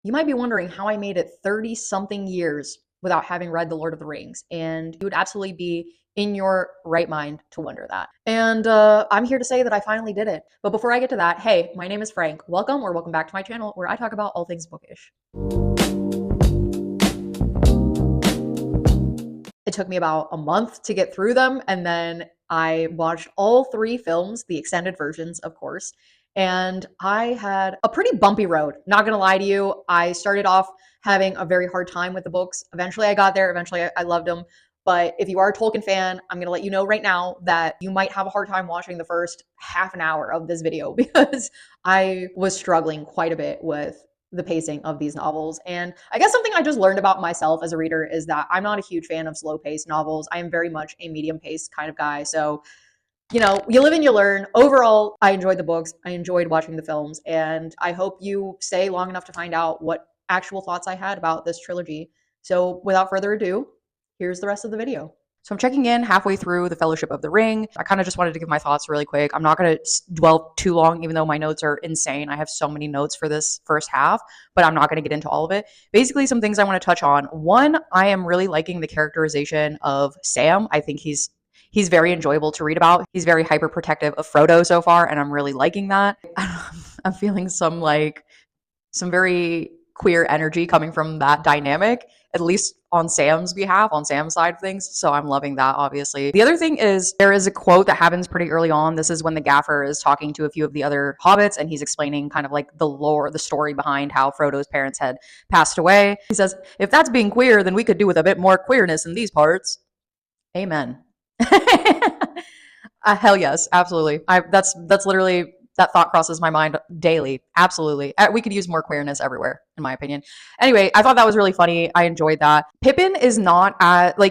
You might be wondering how I made it 30 something years without having read The Lord of the Rings, and you would absolutely be in your right mind to wonder that. And I'm here to say that I finally did it. But before I get to that, hey, my name is Frank. Welcome back to my channel where I talk about all things bookish. It took me about a month to get through them, and then I watched all three films, the extended versions, of course. And I had a pretty bumpy road. Not gonna lie to you. I started off having a very hard time with the books. Eventually, I got there. Eventually, I loved them. But if you are a Tolkien fan, I'm gonna let you know right now that you might have a hard time watching the first half an hour of this video because I was struggling quite a bit with the pacing of these novels. And I guess something I just learned about myself as a reader is that I'm not a huge fan of slow paced novels. I am very much a medium paced kind of guy. So, you live and you learn. Overall, I enjoyed the books. I enjoyed watching the films. And I hope you stay long enough to find out what actual thoughts I had about this trilogy. So, without further ado, here's the rest of the video. So I'm checking in halfway through the Fellowship of the Ring. I kind of just wanted to give my thoughts really quick. I'm not going to dwell too long, even though my notes are insane. I have so many notes for this first half, but I'm not going to get into all of it. Basically, some things I want to touch on. One, I am really liking the characterization of Sam. I think he's very enjoyable to read about. He's very hyper protective of Frodo so far, and I'm really liking that. I'm feeling some very queer energy coming from that dynamic, at least on Sam's behalf, on Sam's side of things. So I'm loving that, obviously. The other thing is there is a quote that happens pretty early on. This is when the gaffer is talking to a few of the other hobbits, and he's explaining kind of like the lore, the story behind how Frodo's parents had passed away. He says, "If that's being queer, then we could do with a bit more queerness in these parts." Amen. Hell yes, absolutely. That's literally, that thought crosses my mind daily. Absolutely. We could use more queerness everywhere, in my opinion. Anyway, I thought that was really funny. I enjoyed that. Pippin is not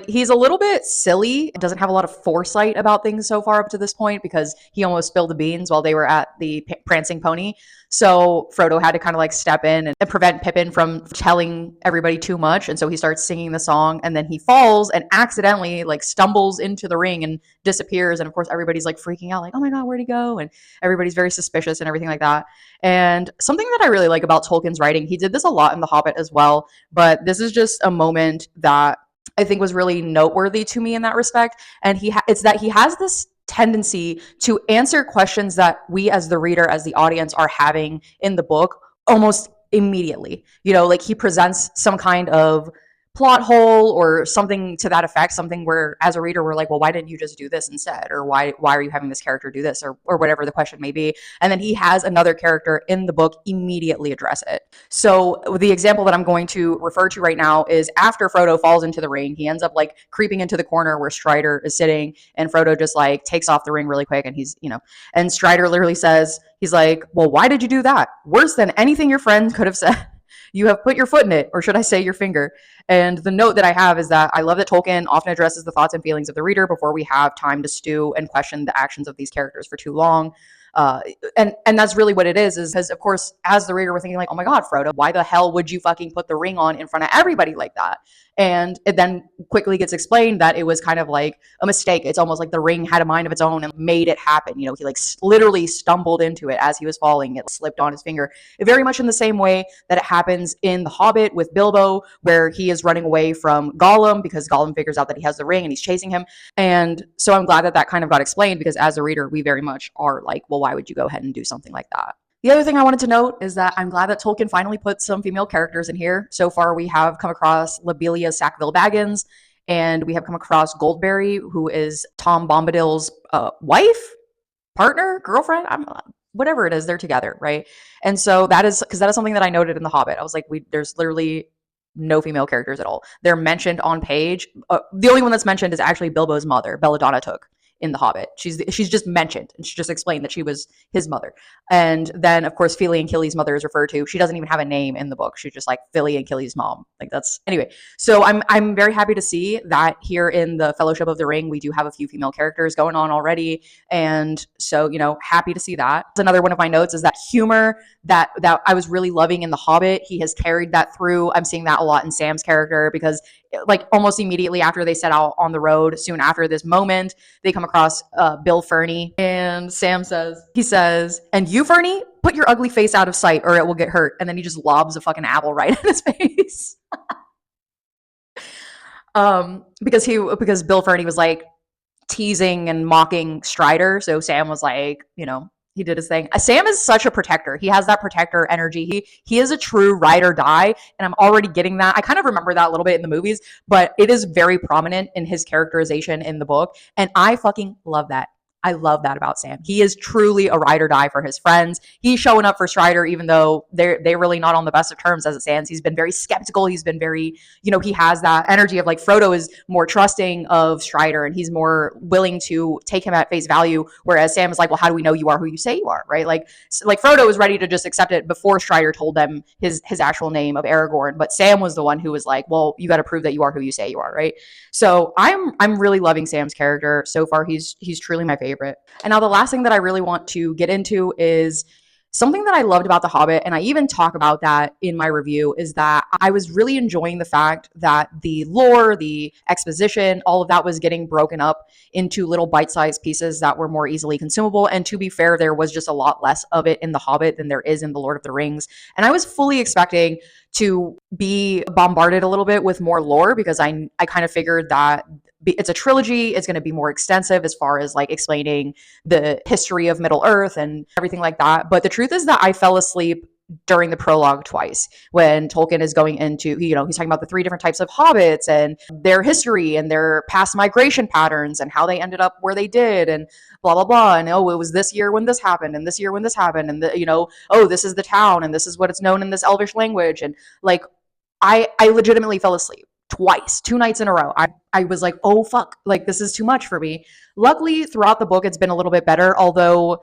he's a little bit silly. Doesn't have a lot of foresight about things so far up to this point because he almost spilled the beans while they were at the prancing pony. So Frodo had to kind of like step in and prevent Pippin from telling everybody too much. And so he starts singing the song, and then he falls and accidentally like stumbles into the ring and disappears. And of course, everybody's like freaking out, like, "Oh my God, where'd he go?" And everybody's very suspicious and everything like that. And something that I really like about Tolkien's writing, he did this a lot in The Hobbit as well, but this is just a moment that I think was really noteworthy to me in that respect. And it's that he has this tendency to answer questions that we as the reader, as the audience, are having in the book almost immediately. Like he presents some kind of plot hole or something to that effect, something where as a reader we're like, well, why didn't you just do this instead, or why are you having this character do this, or whatever the question may be. And then he has another character in the book immediately address it. So the example that I'm going to refer to right now is after Frodo falls into the ring, he ends up like creeping into the corner where Strider is sitting, and Frodo just like takes off the ring really quick, and and Strider literally says, he's like, well, why did you do that? Worse than anything your friend could have said. You have put your foot in it, or should I say your finger. And the note that I have is that I love that Tolkien often addresses the thoughts and feelings of the reader before we have time to stew and question the actions of these characters for too long. And that's really what it is because, of course, as the reader, we're thinking like, oh my God, Frodo, why the hell would you fucking put the ring on in front of everybody like that? And it then quickly gets explained that it was kind of like a mistake. It's almost like the ring had a mind of its own and made it happen. He like literally stumbled into it as he was falling. It slipped on his finger. Very much in the same way that it happens in The Hobbit with Bilbo, where he is running away from Gollum because Gollum figures out that he has the ring and he's chasing him. And so I'm glad that that kind of got explained because as a reader, we very much are like, well, why would you go ahead and do something like that? The other thing I wanted to note is that I'm glad that Tolkien finally put some female characters in here. So far, we have come across Lobelia Sackville-Baggins, and we have come across Goldberry, who is Tom Bombadil's wife, partner, girlfriend, whatever it is, they're together, right? And so that is something that I noted in The Hobbit. I was like, there's literally no female characters at all. They're mentioned on page. The only one that's mentioned is actually Bilbo's mother, Belladonna Took, in The Hobbit. She's just mentioned, and she just explained that she was his mother. And then, of course, Fili and Killy's mother is referred to. She doesn't even have a name in the book. She's just like Fili and Killy's mom. Like that's anyway. So I'm very happy to see that here in the Fellowship of the Ring, we do have a few female characters going on already. And so, happy to see that. Another one of my notes is that humor that I was really loving in The Hobbit. He has carried that through. I'm seeing that a lot in Sam's character because like almost immediately after they set out on the road, soon after this moment, they come come across Bill Fernie, and he says, and you, Fernie, put your ugly face out of sight or it will get hurt. And then he just lobs a fucking apple right in his face. Because Bill Fernie was like teasing and mocking Strider. So Sam was like, he did his thing. Sam is such a protector. He has that protector energy. He is a true ride or die, and I'm already getting that. I kind of remember that a little bit in the movies, but it is very prominent in his characterization in the book, and I fucking love that. I love that about Sam. He is truly a ride or die for his friends. He's showing up for Strider, even though they're really not on the best of terms as it stands. He's been very skeptical. He's been very, he has that energy of like Frodo is more trusting of Strider and he's more willing to take him at face value. Whereas Sam is like, well, how do we know you are who you say you are, right? Like Frodo was ready to just accept it before Strider told them his actual name of Aragorn, but Sam was the one who was like, well, you got to prove that you are who you say you are, right? So I'm really loving Sam's character so far. He's truly my favorite. And now the last thing that I really want to get into is something that I loved about The Hobbit, and I even talk about that in my review, is that I was really enjoying the fact that the lore, the exposition, all of that was getting broken up into little bite-sized pieces that were more easily consumable. And to be fair, there was just a lot less of it in The Hobbit than there is in The Lord of the Rings. And I was fully expecting to be bombarded a little bit with more lore because I kind of figured that it's a trilogy. It's going to be more extensive as far as like explaining the history of Middle Earth and everything like that. But the truth is that I fell asleep during the prologue twice when Tolkien is going into, he's talking about the 3 different types of hobbits and their history and their past migration patterns and how they ended up where they did and blah, blah, blah. And, oh, it was this year when this happened and this year when this happened. And, oh, this is the town and this is what it's known in this Elvish language. And like, I legitimately fell asleep twice, 2 nights in a row. I was like, oh, fuck, like this is too much for me. Luckily, throughout the book, it's been a little bit better, although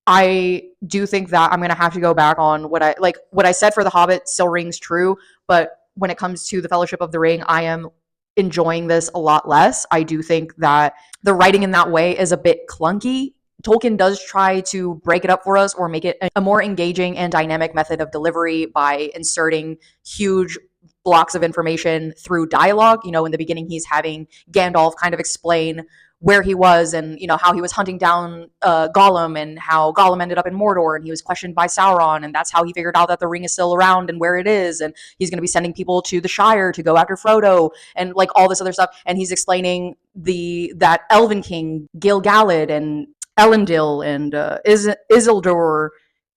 I do think that I'm going to have to go back on what I said for The Hobbit still rings true. But when it comes to the Fellowship of the Ring, I am enjoying this a lot less. I do think that the writing in that way is a bit clunky. Tolkien does try to break it up for us or make it a more engaging and dynamic method of delivery by inserting huge blocks of information through dialogue. In the beginning, he's having Gandalf kind of explain where he was and, how he was hunting down Gollum and how Gollum ended up in Mordor and he was questioned by Sauron. And that's how he figured out that the ring is still around and where it is. And he's going to be sending people to the Shire to go after Frodo and like all this other stuff. And he's explaining that Elven King, Gil-galad and Elendil and Isildur,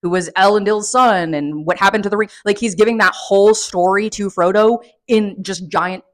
who was Elendil's son, and what happened to the ring. Like he's giving that whole story to Frodo in just giant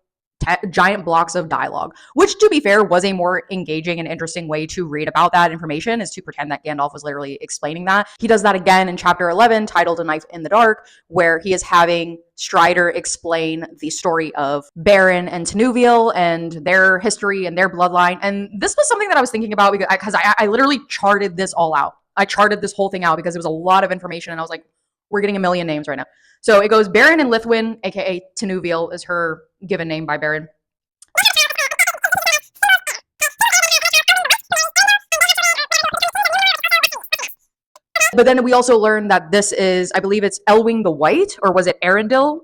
blocks of dialogue, which to be fair was a more engaging and interesting way to read about that information, is to pretend that Gandalf was literally explaining that. He does that again in chapter 11 titled A Knife in the Dark, where he is having Strider explain the story of Beren and Tenuviel and their history and their bloodline. And this was something that I was thinking about because I literally charted this all out. I charted this whole thing out because it was a lot of information and I was like, we're getting a million names right now. So it goes Beren and Lithwin, aka Tenuviel is her given name by Beren. But then we also learned that this is, I believe it's Elwing the White, or was it Arendil?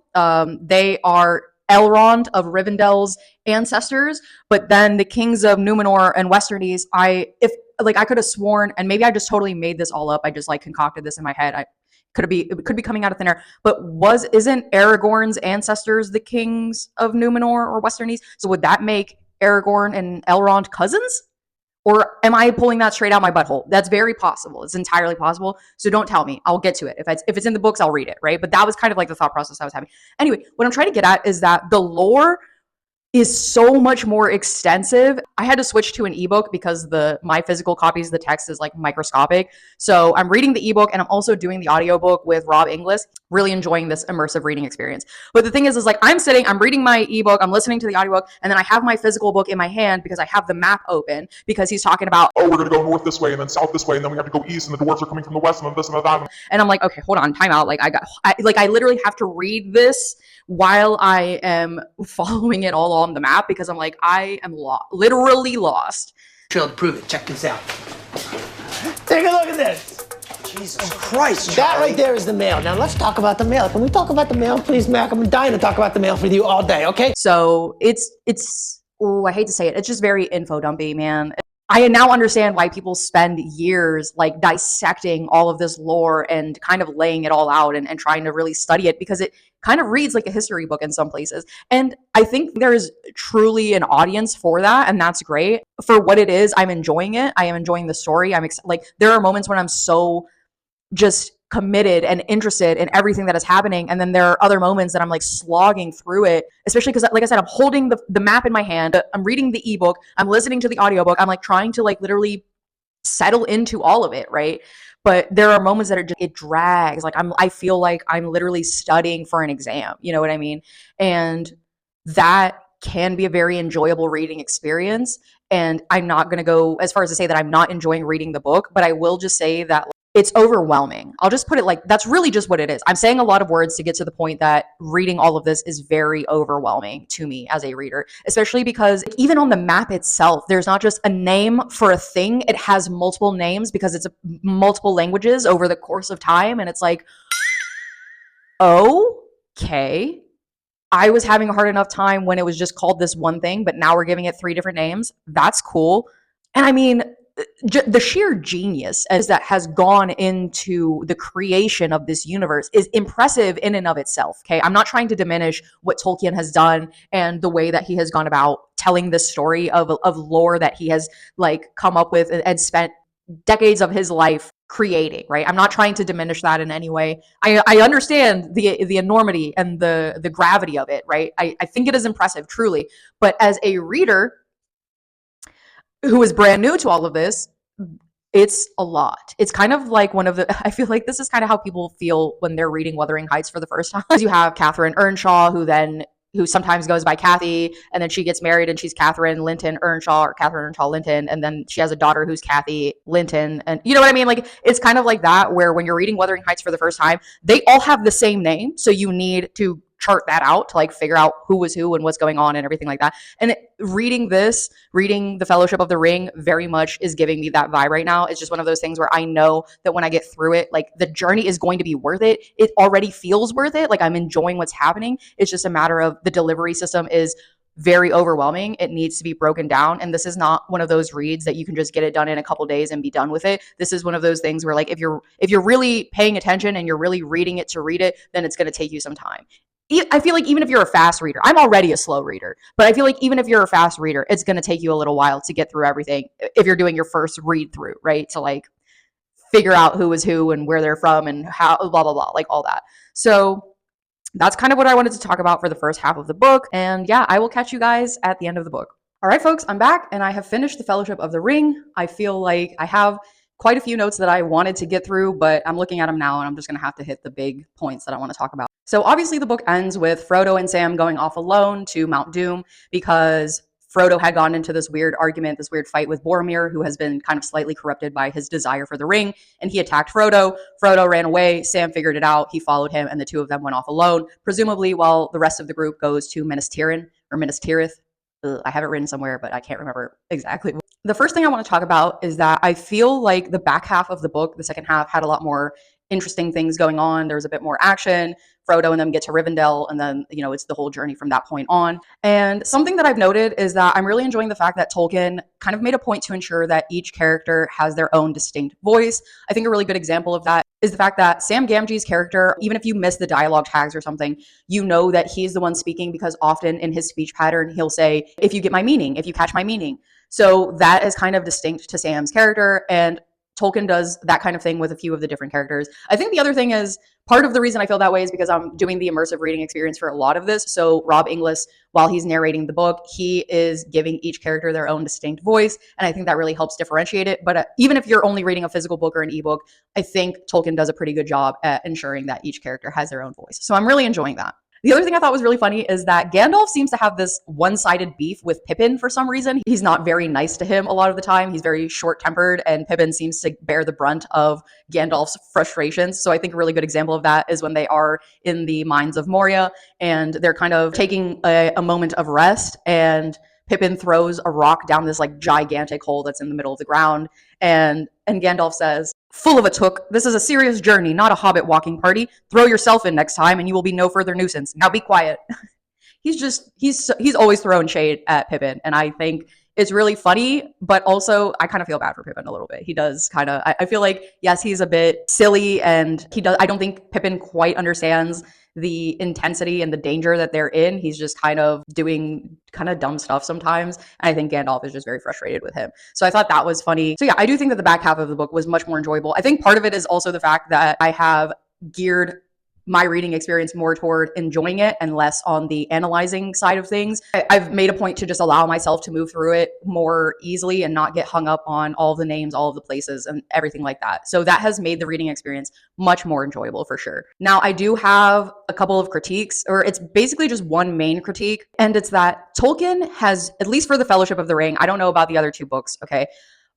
They are Elrond of Rivendell's ancestors, but then the kings of Numenor and Westernese, I could have sworn, and maybe I just totally made this all up. I just like concocted this in my head. It could be coming out of thin air, but isn't Aragorn's ancestors the kings of Numenor or Westernese? So would that make Aragorn and Elrond cousins? Or am I pulling that straight out my butthole? That's very possible. It's entirely possible. So don't tell me. I'll get to it. If it's in the books, I'll read it, right? But that was kind of like the thought process I was having. Anyway, what I'm trying to get at is that the lore is so much more extensive. I had to switch to an ebook because my physical copies, the text is like microscopic. So I'm reading the ebook and I'm also doing the audiobook with Rob Inglis, really enjoying this immersive reading experience. But the thing is like I'm reading my ebook, I'm listening to the audiobook, and then I have my physical book in my hand because I have the map open because he's talking about, oh, we're going to go north this way and then south this way and then we have to go east and the dwarves are coming from the west and then this and that. And I'm like, okay, hold on, time out. Like I literally have to read this while I am following it all on the map because I'm like, I am literally lost. Trail to prove it. Check this out. Take a look at this. Jesus Christ, That right there is the mail. Now let's talk about the mail. Can we talk about the mail, please, Mac? I'm dying to talk about the mail with you all day, okay? So it's I hate to say it. It's just very info dumpy, man. I now understand why people spend years like dissecting all of this lore and kind of laying it all out and trying to really study it, because it kind of reads like a history book in some places. And I think there is truly an audience for that, and that's great. For what it is, I'm enjoying it. I am enjoying the story. Like, there are moments when I'm so just committed and interested in everything that is happening, and then there are other moments that I'm like slogging through it, especially because, like I said, I'm holding the map in my hand, I'm reading the ebook, I'm listening to the audiobook, I'm like trying to like literally settle into all of it, right? But there are moments that it drags. Like, I feel like I'm literally studying for an exam, you know what I mean? And that can be a very enjoyable reading experience. And I'm not going to go as far as to say that I'm not enjoying reading the book, but I will just say that it's overwhelming. I'll just put it like that's really just what it is. I'm saying a lot of words to get to the point that reading all of this is very overwhelming to me as a reader, especially because even on the map itself, there's not just a name for a thing, it has multiple names because it's multiple languages over the course of time. And it's like, okay, I was having a hard enough time when it was just called this one thing, but now we're giving it 3 different names. That's cool. And I mean, the sheer genius as that has gone into the creation of this universe is impressive in and of itself. Okay, I'm not trying to diminish what Tolkien has done and the way that he has gone about telling this story of lore that he has like come up with and spent decades of his life creating, right? I'm not trying to diminish that in any way. I understand the enormity and the gravity of it, right? I think it is impressive, truly. But as a reader who is brand new to all of this, it's a lot. It's kind of like I feel like this is kind of how people feel when they're reading Wuthering Heights for the first time. You have Catherine Earnshaw, who sometimes goes by Kathy, and then she gets married and she's Catherine Linton Earnshaw, or Catherine Earnshaw Linton, and then she has a daughter who's Kathy Linton. And you know what I mean? Like, it's kind of like that, where when you're reading Wuthering Heights for the first time, they all have the same name. So you need to chart that out to like figure out who was who and what's going on and everything like that. And reading The Fellowship of the Ring very much is giving me that vibe right now. It's just one of those things where I know that when I get through it, like, the journey is going to be worth it. It already feels worth it. Like, I'm enjoying what's happening. It's just a matter of the delivery system is very overwhelming. It needs to be broken down. And this is not one of those reads that you can just get it done in a couple days and be done with it. This is one of those things where, like, if you're really paying attention and you're really reading it to read it, then it's going to take you some time. I feel like even if you're a fast reader, I'm already a slow reader, but I feel like even if you're a fast reader, it's going to take you a little while to get through everything if you're doing your first read through, right? To like figure out who is who and where they're from and how, blah, blah, blah, like all that. So that's kind of what I wanted to talk about for the first half of the book. And yeah, I will catch you guys at the end of the book. All right, folks, I'm back and I have finished The Fellowship of the Ring. I feel like I have quite a few notes that I wanted to get through, but I'm looking at them now and I'm just going to have to hit the big points that I want to talk about. So obviously the book ends with Frodo and Sam going off alone to Mount Doom because Frodo had gotten into this weird argument, this weird fight with Boromir, who has been kind of slightly corrupted by his desire for the ring, and he attacked Frodo. Frodo ran away, Sam figured it out, he followed him, and the two of them went off alone, presumably while the rest of the group goes to Minas Tirith, or Minas Tirith. I have it written somewhere, but I can't remember exactly. The first thing I want to talk about is that I feel like the back half of the book, the second half, had a lot more interesting things going on. There was a bit more action. Frodo and them get to Rivendell, and then, you know, it's the whole journey from that point on. And something that I've noted is that I'm really enjoying the fact that Tolkien kind of made a point to ensure that each character has their own distinct voice. I think a really good example of that is the fact that Sam Gamgee's character, even if you miss the dialogue tags or something, you know that he's the one speaking because often in his speech pattern, he'll say, if you get my meaning, if you catch my meaning. So that is kind of distinct to Sam's character, and Tolkien does that kind of thing with a few of the different characters. I think the other thing is, part of the reason I feel that way is because I'm doing the immersive reading experience for a lot of this. So Rob Inglis, while he's narrating the book, he is giving each character their own distinct voice, and I think that really helps differentiate it. But even if you're only reading a physical book or an ebook, I think Tolkien does a pretty good job at ensuring that each character has their own voice. So I'm really enjoying that. The other thing I thought was really funny is that Gandalf seems to have this one-sided beef with Pippin for some reason. He's not very nice to him a lot of the time. He's very short-tempered, and Pippin seems to bear the brunt of Gandalf's frustrations. So I think a really good example of that is when they are in the Mines of Moria, and they're kind of taking a moment of rest, and Pippin throws a rock down this like gigantic hole that's in the middle of the ground, and Gandalf says, "Full of a took, this is a serious journey, not a hobbit walking party. Throw yourself in next time and you will be no further nuisance. Now be quiet." He's always throwing shade at Pippin, and I think it's really funny, but also I kind of feel bad for Pippin a little bit. He does kind of, I feel like, yes, he's a bit silly and I don't think Pippin quite understands the intensity and the danger that they're in. He's just kind of doing kind of dumb stuff sometimes. And I think Gandalf is just very frustrated with him. So I thought that was funny. So yeah, I do think that the back half of the book was much more enjoyable. I think part of it is also the fact that I have geared my reading experience more toward enjoying it and less on the analyzing side of things. I've made a point to just allow myself to move through it more easily and not get hung up on all the names, all of the places, and everything like that. So that has made the reading experience much more enjoyable for sure. Now, I do have a couple of critiques, or it's basically just one main critique, and it's that Tolkien has, at least for the Fellowship of the Ring, I don't know about the other two books, okay?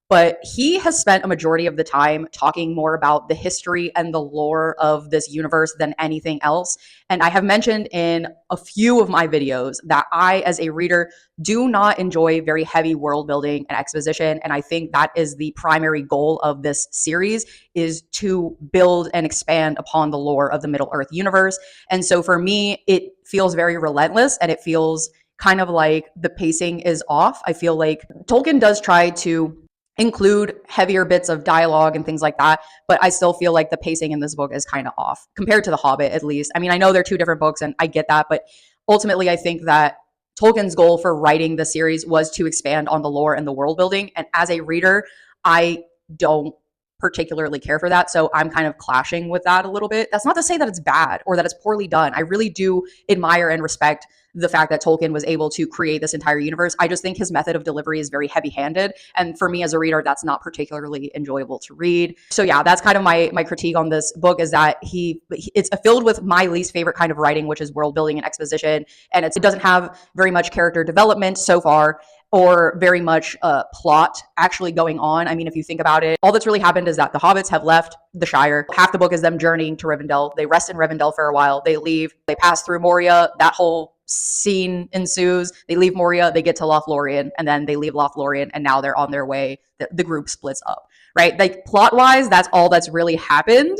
But he has spent a majority of the time talking more about the history and the lore of this universe than anything else. And I have mentioned in a few of my videos that I, as a reader, do not enjoy very heavy world building and exposition. And I think that is the primary goal of this series, is to build and expand upon the lore of the Middle-earth universe. And so for me, it feels very relentless, and it feels kind of like the pacing is off. I feel like Tolkien does try to include heavier bits of dialogue and things like that, but I still feel like the pacing in this book is kind of off compared to The Hobbit, at least. I mean, I know they're two different books and I get that, but ultimately I think that Tolkien's goal for writing the series was to expand on the lore and the world building, and as a reader, I don't particularly care for that, so I'm kind of clashing with that a little bit. That's not to say that it's bad or that it's poorly done. I really do admire and respect the fact that Tolkien was able to create this entire universe. I just think his method of delivery is very heavy-handed, and for me as a reader, that's not particularly enjoyable to read. So yeah, that's kind of my critique on this book, is that it's filled with my least favorite kind of writing, which is world building and exposition, and it doesn't have very much character development so far, or very much plot actually going on. I mean, if you think about it, all that's really happened is that the hobbits have left the Shire. Half the book is them journeying to Rivendell. They rest in Rivendell for a while. They leave. They pass through Moria. That whole scene ensues. They leave Moria. They get to Lothlorien, and then they leave Lothlorien, and now they're on their way. The group splits up, right? Like plot-wise, that's all that's really happened.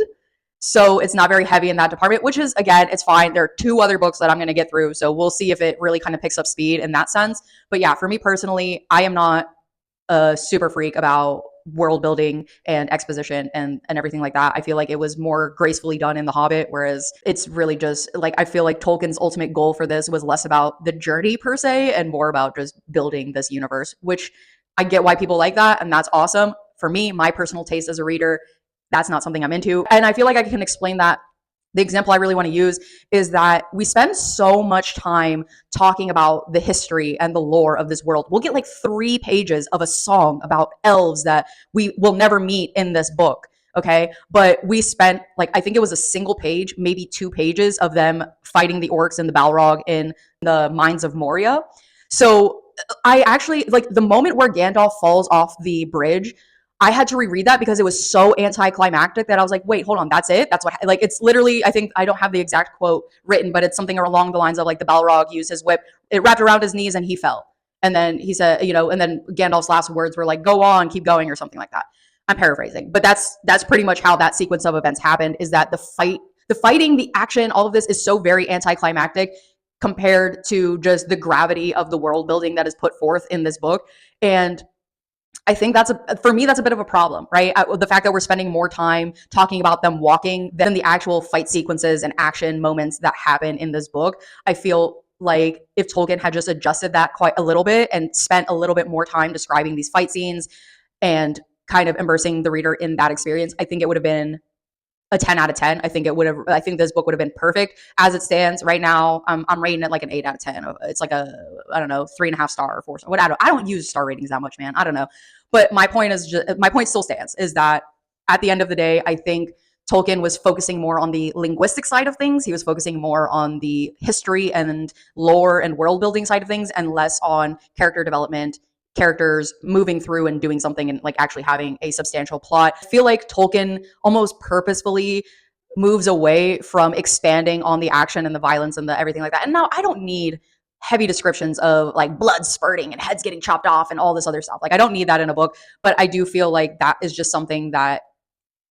So it's not very heavy in that department, which is, again, it's fine. There are two other books that I'm going to get through, so we'll see if it really kind of picks up speed in that sense. But yeah, for me personally, I am not a super freak about world building and exposition and everything like that. I feel like it was more gracefully done in The Hobbit, whereas it's really just like, I feel like Tolkien's ultimate goal for this was less about the journey per se and more about just building this universe, which I get why people like that, and that's awesome. For me, my personal taste as a reader, that's not something I'm into. And I feel like I can explain that. The example I really want to use is that we spend so much time talking about the history and the lore of this world. We'll get like 3 pages of a song about elves that we will never meet in this book. Okay. But we spent, like, I think it was a single page, maybe 2 pages of them fighting the orcs and the Balrog in the mines of Moria. So I actually, like, the moment where Gandalf falls off the bridge, I had to reread that because it was so anticlimactic that I was like, wait, hold on, that's it? That's what, like, it's literally, I think, I don't have the exact quote written, but it's something along the lines of like, the Balrog used his whip, it wrapped around his knees and he fell. And then he said, and then Gandalf's last words were like, go on, keep going, or something like that. I'm paraphrasing, but that's pretty much how that sequence of events happened, is that the fighting, the action, all of this is so very anticlimactic compared to just the gravity of the world building that is put forth in this book. And I think for me, that's a bit of a problem, right? The fact that we're spending more time talking about them walking than the actual fight sequences and action moments that happen in this book. I feel like if Tolkien had just adjusted that quite a little bit and spent a little bit more time describing these fight scenes and kind of immersing the reader in that experience, I think it would have been a 10 out of 10. I think this book would have been perfect as it stands right now. I'm rating it like an 8 out of 10. It's like I don't know, 3.5 star or 4 star. I don't use star ratings that much, man. I don't know. But my point still stands, is that at the end of the day, I think Tolkien was focusing more on the linguistic side of things. He was focusing more on the history and lore and world building side of things, and less on character development, characters moving through and doing something and like actually having a substantial plot. I feel like Tolkien almost purposefully moves away from expanding on the action and the violence and the everything like that. And now I don't need heavy descriptions of like blood spurting and heads getting chopped off and all this other stuff. Like, I don't need that in a book, but I do feel like that is just something that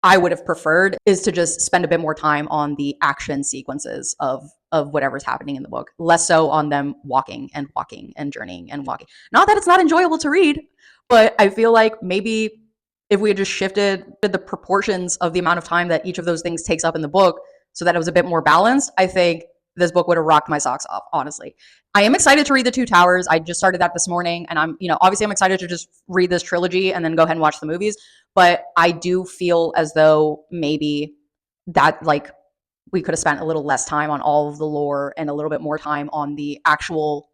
I would have preferred, is to just spend a bit more time on the action sequences of of whatever's happening in the book, less so on them walking and walking and journeying and walking. Not that it's not enjoyable to read, but I feel like maybe if we had just shifted the proportions of the amount of time that each of those things takes up in the book so that it was a bit more balanced, I think this book would have rocked my socks off, honestly. I am excited to read The Two Towers. I just started that this morning, and obviously I'm excited to just read this trilogy and then go ahead and watch the movies. But I do feel as though maybe that, like, we could have spent a little less time on all of the lore and a little bit more time on the actual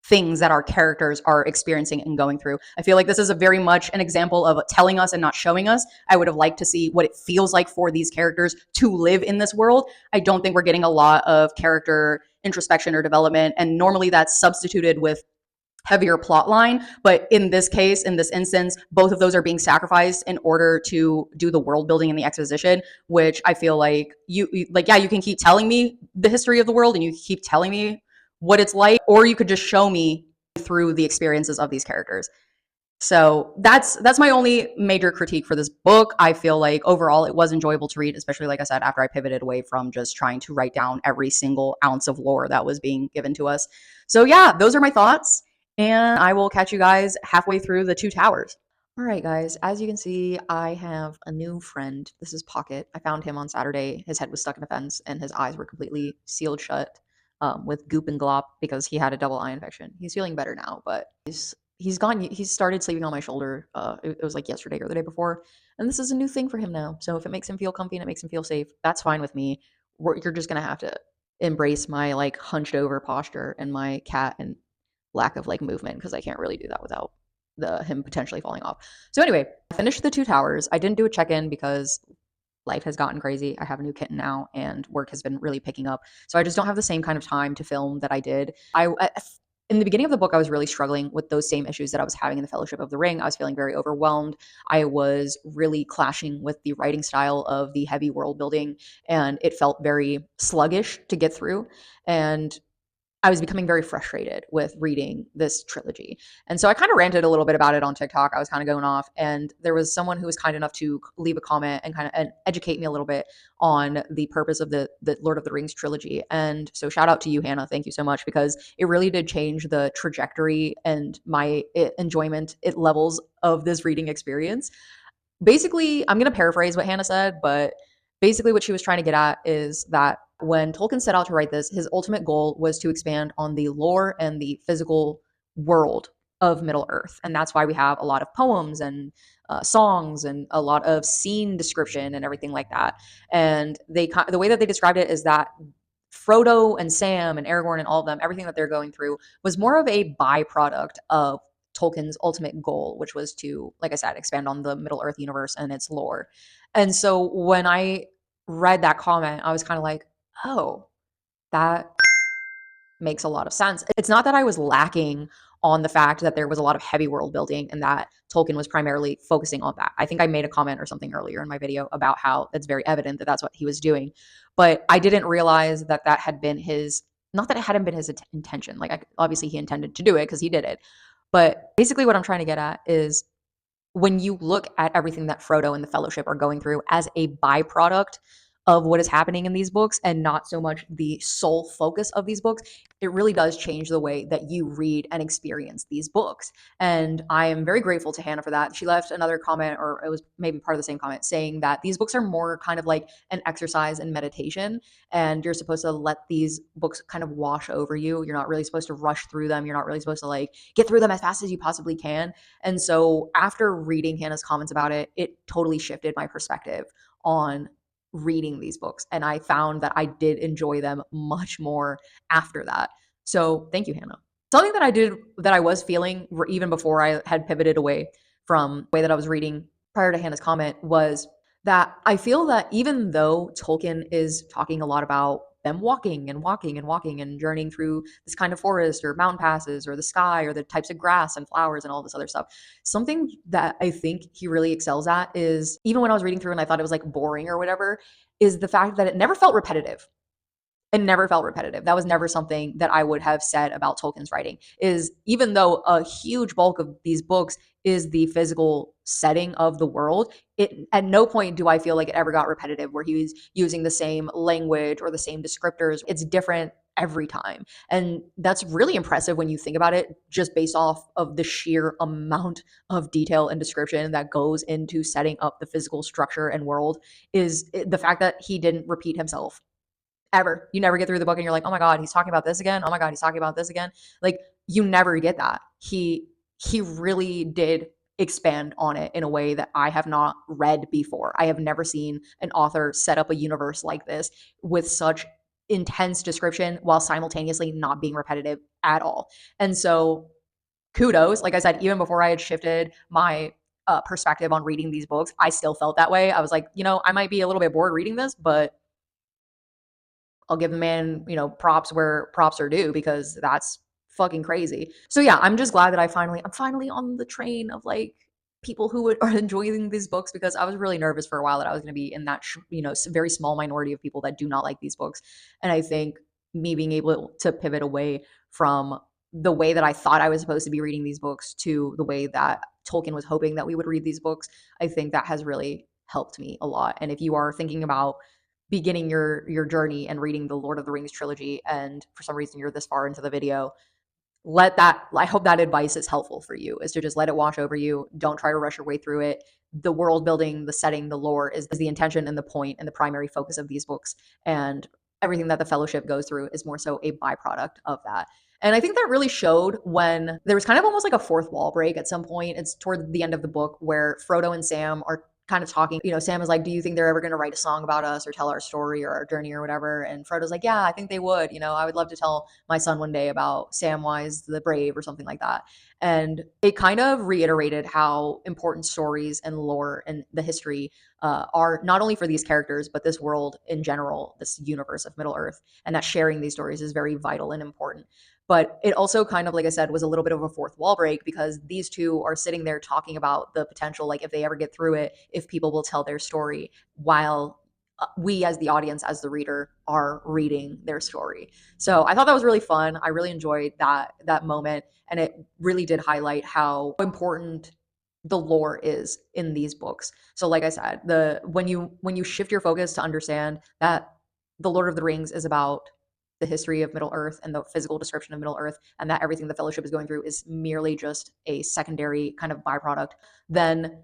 things that our characters are experiencing and going through. I feel like this is a very much an example of telling us and not showing us. I would have liked to see what it feels like for these characters to live in this world. I don't think we're getting a lot of character introspection or development, and normally that's substituted with heavier plot line. But in this case, in this instance, both of those are being sacrificed in order to do the world building and the exposition, which I feel like you can keep telling me the history of the world and you keep telling me what it's like, or you could just show me through the experiences of these characters. So that's my only major critique for this book. I feel like overall it was enjoyable to read, especially like I said, after I pivoted away from just trying to write down every single ounce of lore that was being given to us. So yeah, those are my thoughts, and I will catch you guys halfway through The Two Towers. All right, guys, as you can see, I have a new friend. This is Pocket. I found him on Saturday. His head was stuck in a fence and his eyes were completely sealed shut with goop and glop because he had a double eye infection. He's feeling better now, but he's started sleeping on my shoulder. It was like yesterday or the day before, and this is a new thing for him now. So if it makes him feel comfy and it makes him feel safe, that's fine with me. You're just gonna have to embrace my like hunched over posture and my cat and lack of like movement, because I can't really do that without him potentially falling off. So anyway, I finished The Two Towers. I didn't do a check-in because life has gotten crazy. I have a new kitten now and work has been really picking up. So I just don't have the same kind of time to film that I did. In the beginning of the book, I was really struggling with those same issues that I was having in the Fellowship of the Ring. I was feeling very overwhelmed. I was really clashing with the writing style of the heavy world building, and it felt very sluggish to get through. And I was becoming very frustrated with reading this trilogy. And so I kind of ranted a little bit about it on TikTok. I was kind of going off, and there was someone who was kind enough to leave a comment and kind of educate me a little bit on the purpose of the Lord of the Rings trilogy. And so shout out to you, Hannah. Thank you so much, because it really did change the trajectory and my enjoyment levels of this reading experience. Basically, I'm going to paraphrase what Hannah said, but basically what she was trying to get at is that when Tolkien set out to write this, his ultimate goal was to expand on the lore and the physical world of Middle Earth. And that's why we have a lot of poems and songs and a lot of scene description and everything like that. And the way that they described it is that Frodo and Sam and Aragorn and all of them, everything that they're going through was more of a byproduct of Tolkien's ultimate goal, which was to, like I said, expand on the Middle Earth universe and its lore. And so when I read that comment, I was kind of like, oh, that makes a lot of sense. It's not that I was lacking on the fact that there was a lot of heavy world building and that Tolkien was primarily focusing on that. I think I made a comment or something earlier in my video about how it's very evident that that's what he was doing. But I didn't realize that that had been his, not that it hadn't been his intention. Like, obviously he intended to do it because he did it. But basically what I'm trying to get at is when you look at everything that Frodo and the Fellowship are going through as a byproduct of what is happening in these books and not so much the sole focus of these books, it really does change the way that you read and experience these books. And I am very grateful to Hannah for that. She left another comment, or it was maybe part of the same comment, saying that these books are more kind of like an exercise in meditation, and you're supposed to let these books kind of wash over you. You're not really supposed to rush through them. You're not really supposed to like get through them as fast as you possibly can. And so after reading Hannah's comments about it, it totally shifted my perspective on reading these books. And I found that I did enjoy them much more after that. So thank you, Hannah. Something that I did, that I was feeling even before I had pivoted away from the way that I was reading prior to Hannah's comment, was that I feel that even though Tolkien is talking a lot about them walking and walking and walking and journeying through this kind of forest or mountain passes or the sky or the types of grass and flowers and all this other stuff, something that I think he really excels at is, even when I was reading through and I thought it was like boring or whatever, is the fact that it never felt repetitive. It never felt repetitive. That was never something that I would have said about Tolkien's writing. Is even though a huge bulk of these books is the physical setting of the world, it at no point do I feel like it ever got repetitive where he was using the same language or the same descriptors. It's different every time. And that's really impressive when you think about it, just based off of the sheer amount of detail and description that goes into setting up the physical structure and world. Is the fact that he didn't repeat himself ever. You never get through the book and you're like, oh my God, he's talking about this again. Oh my God, he's talking about this again. Like you never get that. He really did expand on it in a way that I have not read before. I have never seen an author set up a universe like this with such intense description while simultaneously not being repetitive at all. And so kudos, like I said, even before I had shifted my perspective on reading these books, I still felt that way. I was like, I might be a little bit bored reading this, but I'll give the man, props where props are due because that's fucking crazy. So yeah, I'm just glad that I'm finally on the train of like people who are enjoying these books because I was really nervous for a while that I was going to be in that very small minority of people that do not like these books. And I think me being able to pivot away from the way that I thought I was supposed to be reading these books to the way that Tolkien was hoping that we would read these books, I think that has really helped me a lot. And if you are thinking about beginning your journey and reading the Lord of the Rings trilogy, and for some reason you're this far into the video, I hope that advice is helpful for you, is to just let it wash over you. Don't try to rush your way through it. The world building, the setting, the lore is the intention and the point and the primary focus of these books. And everything that the fellowship goes through is more so a byproduct of that. And I think that really showed when there was kind of almost like a fourth wall break at some point. It's toward the end of the book where Frodo and Sam are kind of talking. Sam is like, do you think they're ever going to write a song about us or tell our story or our journey or whatever? And Frodo's like, yeah, I think they would. I would love to tell my son one day about Samwise the Brave or something like that. And it kind of reiterated how important stories and lore and the history are not only for these characters, but this world in general, this universe of Middle Earth, and that sharing these stories is very vital and important. But it also kind of, like I said, was a little bit of a fourth wall break because these two are sitting there talking about the potential, like if they ever get through it, if people will tell their story while we as the audience, as the reader, are reading their story. So I thought that was really fun. I really enjoyed that moment, and it really did highlight how important the lore is in these books. So like I said, when you shift your focus to understand that the Lord of the Rings is about the history of Middle Earth and the physical description of Middle Earth, and that everything the Fellowship is going through is merely just a secondary kind of byproduct, then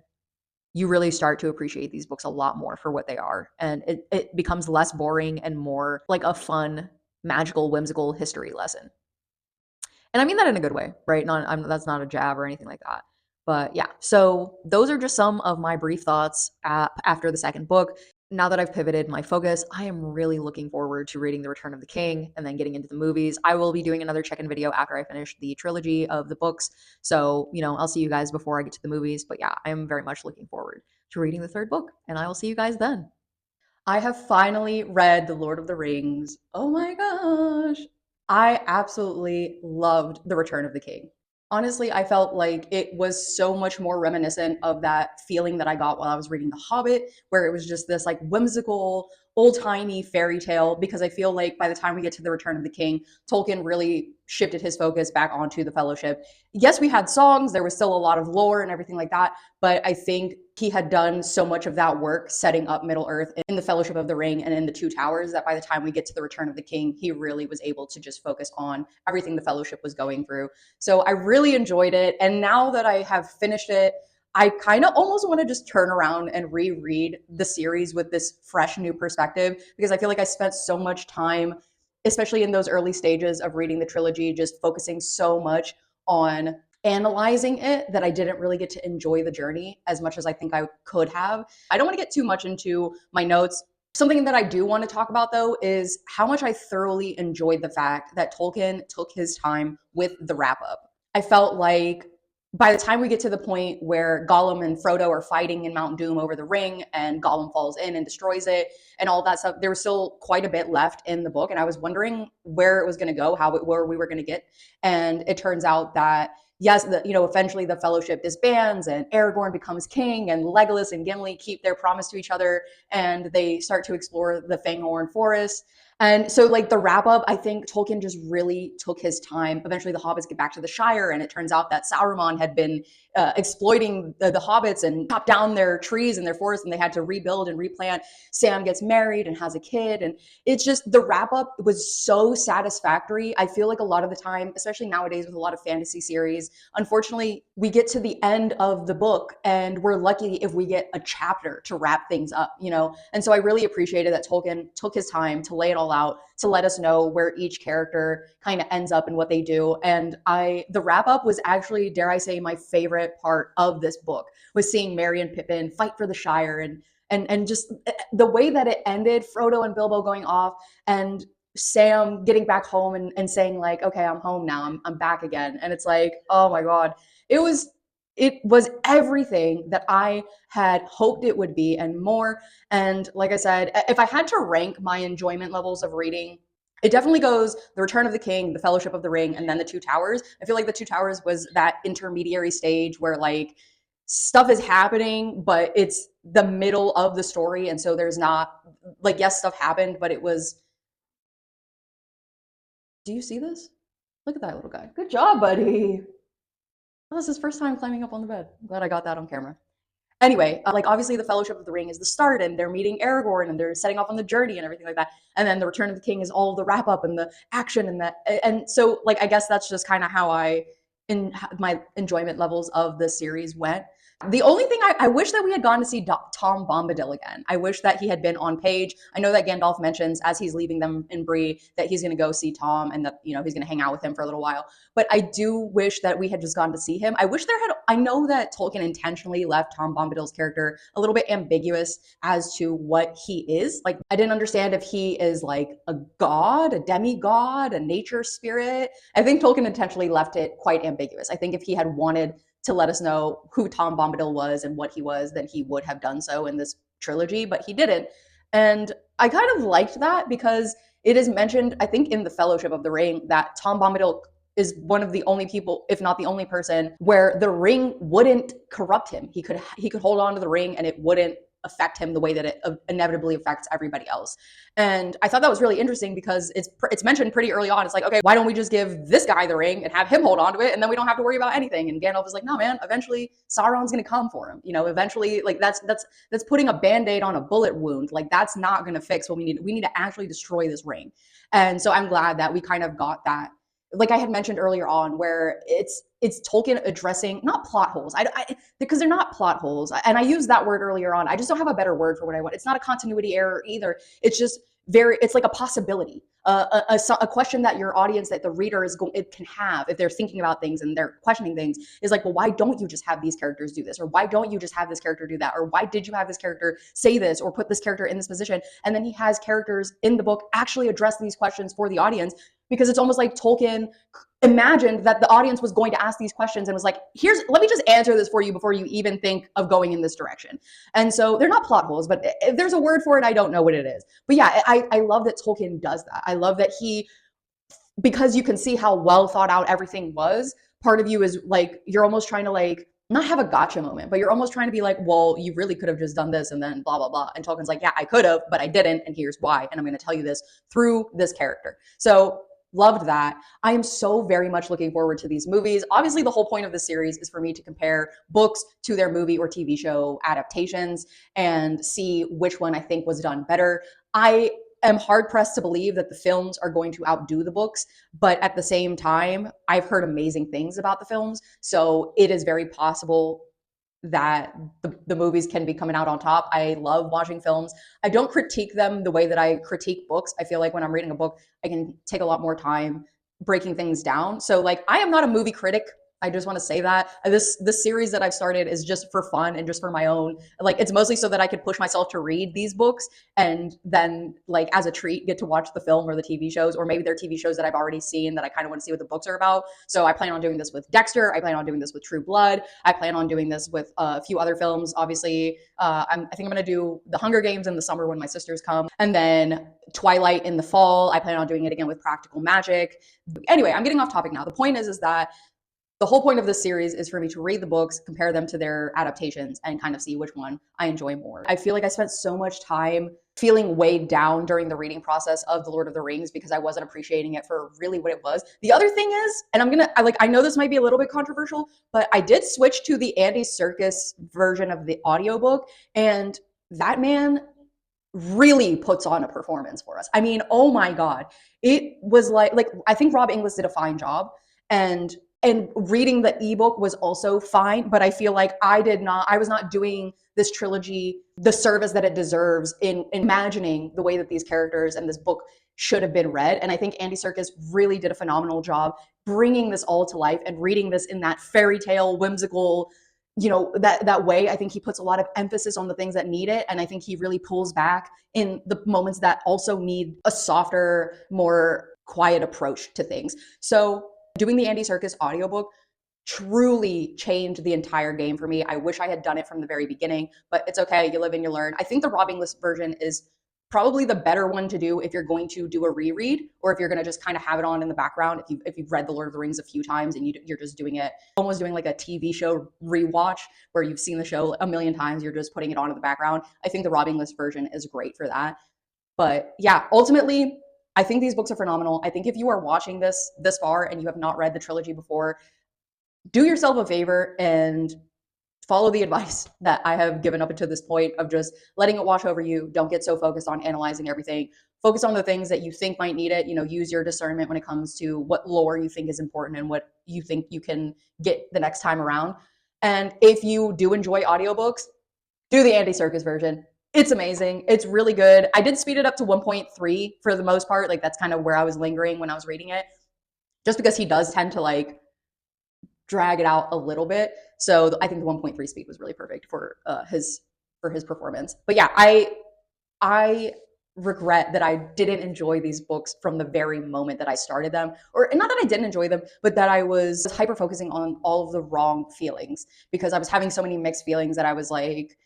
you really start to appreciate these books a lot more for what they are. And it becomes less boring and more like a fun, magical, whimsical history lesson. And I mean that in a good way, right? That's not a jab or anything like that. But yeah, so those are just some of my brief thoughts after the second book. Now that I've pivoted my focus, I am really looking forward to reading The Return of the King and then getting into the movies. I will be doing another check-in video after I finish the trilogy of the books. So, I'll see you guys before I get to the movies. But yeah, I am very much looking forward to reading the third book, and I will see you guys then. I have finally read The Lord of the Rings. Oh my gosh. I absolutely loved The Return of the King. Honestly, I felt like it was so much more reminiscent of that feeling that I got while I was reading The Hobbit, where it was just this like whimsical, old-timey fairy tale, because I feel like by the time we get to The Return of the King, Tolkien really shifted his focus back onto the Fellowship. Yes, we had songs, there was still a lot of lore and everything like that, but I think he had done so much of that work setting up Middle Earth in the Fellowship of the Ring and in the Two Towers that by the time we get to the Return of the King, he really was able to just focus on everything the Fellowship was going through. So I really enjoyed it. And now that I have finished it, I kind of almost want to just turn around and reread the series with this fresh new perspective, because I feel like I spent so much time, especially in those early stages of reading the trilogy, just focusing so much on analyzing it that I didn't really get to enjoy the journey as much as I think I could have. I don't want to get too much into my notes. Something that I do want to talk about, though, is how much I thoroughly enjoyed the fact that Tolkien took his time with the wrap up. I felt like by the time we get to the point where Gollum and Frodo are fighting in Mount Doom over the ring and Gollum falls in and destroys it and all that stuff, there was still quite a bit left in the book. And I was wondering where it was going to go, where we were going to get. And it turns out that yes, eventually the Fellowship disbands and Aragorn becomes king and Legolas and Gimli keep their promise to each other and they start to explore the Fanghorn Forest. And so, like, the wrap up, I think Tolkien just really took his time. Eventually, the hobbits get back to the Shire, and it turns out that Sauron had been exploiting the hobbits and chopped down their trees and their forests, and they had to rebuild and replant. Sam gets married and has a kid, and it's just the wrap up was so satisfactory. I feel like a lot of the time, especially nowadays with a lot of fantasy series, unfortunately, we get to the end of the book and we're lucky if we get a chapter to wrap things up, you know? And so I really appreciated that Tolkien took his time to lay it all out, to let us know where each character kind of ends up and what they do. And the wrap up was actually, dare I say, my favorite part of this book, was seeing Merry and Pippin fight for the Shire, and just the way that it ended, Frodo and Bilbo going off, and Sam getting back home and saying like, okay, I'm home now, I'm back again. And it's like, oh my God, it was everything that I had hoped it would be and more. And like I said, if I had to rank my enjoyment levels of reading, it definitely goes The Return of the King, The Fellowship of the Ring, and then The Two Towers. I feel like The Two Towers was that intermediary stage where like stuff is happening, but it's the middle of the story. And so there's not like, yes, stuff happened, but it was, do you see this? Look at that little guy. Good job, buddy. That was his first time climbing up on the bed. I'm glad I got that on camera. Anyway, like obviously the Fellowship of the Ring is the start, and they're meeting Aragorn, and they're setting off on the journey and everything like that. And then the Return of the King is all the wrap up and the action and that. And so, like, I guess that's just kind of how in my enjoyment levels of the series went. The only thing I wish that we had gone to see Tom Bombadil again. I wish that he had been on page. I know that Gandalf mentions as he's leaving them in Bree that he's going to go see Tom and that, you know, he's going to hang out with him for a little while. But I do wish that we had just gone to see him. I wish I know that Tolkien intentionally left Tom Bombadil's character a little bit ambiguous as to what he is. Like, I didn't understand if he is like a god, a demigod, a nature spirit. I think Tolkien intentionally left it quite ambiguous. I think if he had wanted to let us know who Tom Bombadil was and what he was, then he would have done so in this trilogy, but he didn't. And I kind of liked that because it is mentioned, I think, in the Fellowship of the Ring that Tom Bombadil is one of the only people, if not the only person, where the ring wouldn't corrupt him. He could hold on to the ring and it wouldn't affect him the way that it inevitably affects everybody else. And I thought that was really interesting because it's mentioned pretty early on. It's like, okay, why don't we just give this guy the ring and have him hold on to it, and then we don't have to worry about anything? And Gandalf is like, no, man, eventually Sauron's gonna come for him. You know, eventually, like that's putting a band-aid on a bullet wound. Like, that's not gonna fix what we need. We need to actually destroy this ring. And so I'm glad that we kind of got that, like I had mentioned earlier on, where it's Tolkien addressing not plot holes, because they're not plot holes, and I used that word earlier on. I just don't have a better word for what I want. It's not a continuity error either. It's just it's like a possibility, a question that your audience, that the reader it can have if they're thinking about things and they're questioning things, is like, well, why don't you just have these characters do this, or why don't you just have this character do that, or why did you have this character say this or put this character in this position? And then he has characters in the book actually address these questions for the audience, because it's almost like Tolkien imagined that the audience was going to ask these questions and was like, let me just answer this for you before you even think of going in this direction. And so they're not plot holes, but if there's a word for it, I don't know what it is. But yeah, I love that Tolkien does that. I love that because you can see how well thought out everything was, part of you is like, you're almost trying to like, not have a gotcha moment, but you're almost trying to be like, well, you really could have just done this and then blah, blah, blah. And Tolkien's like, yeah, I could have, but I didn't. And here's why. And I'm going to tell you this through this character. So loved that. I am so very much looking forward to these movies. Obviously, the whole point of the series is for me to compare books to their movie or TV show adaptations and see which one I think was done better. I am hard pressed to believe that the films are going to outdo the books, but at the same time, I've heard amazing things about the films. So it is very possible that the movies can be coming out on top. I love watching films. I don't critique them the way that I critique books. I feel like when I'm reading a book, I can take a lot more time breaking things down. So like, I am not a movie critic. I just want to say that this series that I've started is just for fun and just for my own, like, it's mostly so that I could push myself to read these books and then like as a treat get to watch the film or the TV shows, or maybe they're TV shows that I've already seen that I kind of want to see what the books are about. So I plan on doing this with Dexter. I plan on doing this with True Blood. I plan on doing this with a few other films. Obviously, I think I'm going to do The Hunger Games in the summer when my sisters come, and then Twilight in the fall. I plan on doing it again with Practical Magic. Anyway, I'm getting off topic now. The point is that the whole point of this series is for me to read the books, compare them to their adaptations, and kind of see which one I enjoy more. I feel like I spent so much time feeling weighed down during the reading process of The Lord of the Rings because I wasn't appreciating it for really what it was. The other thing is, and I know this might be a little bit controversial, but I did switch to the Andy Serkis version of the audiobook, and that man really puts on a performance for us. I mean, oh my God. It was like I think Rob Inglis did a fine job, and reading the ebook was also fine, but I feel like I was not doing this trilogy the service that it deserves in imagining the way that these characters and this book should have been read. And I think Andy Serkis really did a phenomenal job bringing this all to life and reading this in that fairy tale, whimsical, that way. I think he puts a lot of emphasis on the things that need it, and I think he really pulls back in the moments that also need a softer, more quiet approach to things. So doing the Andy Serkis audiobook truly changed the entire game for me. I wish I had done it from the very beginning, but it's okay. You live and you learn. I think the Rob Inglis version is probably the better one to do if you're going to do a reread, or if you're going to just kind of have it on in the background. If you've read The Lord of the Rings a few times and you're just doing it, almost doing like a TV show rewatch where you've seen the show a million times, you're just putting it on in the background. I think the Rob Inglis version is great for that. But yeah, ultimately, I think these books are phenomenal. I think if you are watching this far and you have not read the trilogy before, do yourself a favor and follow the advice that I have given up until this point of just letting it wash over you. Don't get so focused on analyzing everything. Focus on the things that you think might need it. Use your discernment when it comes to what lore you think is important and what you think you can get the next time around. And if you do enjoy audiobooks, do the Andy Serkis version. It's amazing. It's really good. I did speed it up to 1.3 for the most part. Like, that's kind of where I was lingering when I was reading it, just because he does tend to drag it out a little bit. So I think the 1.3 speed was really perfect for his performance. But yeah, I regret that I didn't enjoy these books from the very moment that I started them, or not that I didn't enjoy them, but that I was hyper focusing on all of the wrong feelings, because I was having so many mixed feelings that I was